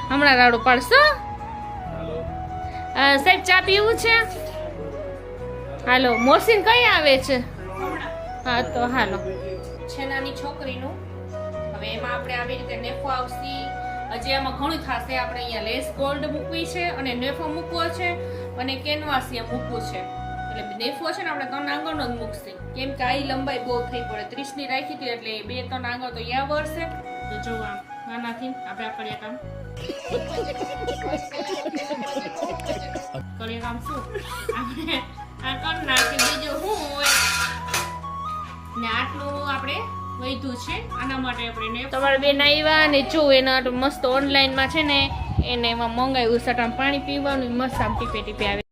હમણાં રાડું પાડશો સાહેબ ચા પીવું છે હાલો મોસીન કઈ આવે છે હા તો હાલો છે નાની છોકરીનું હવે એમાં આપણે આવી રીતે નેફો આવશે હજી આમાં ઘણું થશે આપણે અહીંયા લેસ ગોલ્ડ મૂકવી છે અને નેફો મૂકવો છે અને કેનવાસ અહીંયા મૂકવું છે એટલે નેફો છે ને આપણે 3 આંગળનો જ મૂકશે કેમ કે આ લંબાઈ બહુ થઈ પડે 30 ની રાખી હતી એટલે 2-3 આંગળ તો યા વરસે તો જો આમ નાનાથી આપણે આ કરીએ કામ કરીએ કામ શું આપણે આ કર નાખી બીજું શું હોય ને આટલું આપણે વૈધું છે આના માટે આપણે તમારે બેન આવ્યા ને જો એના મસ્ત ઓનલાઈન માં છે ને એને એમાં મંગાવ્યું સટામ પાણી પીવાનું મસ્ત આમ ટીપે ટીપે આવે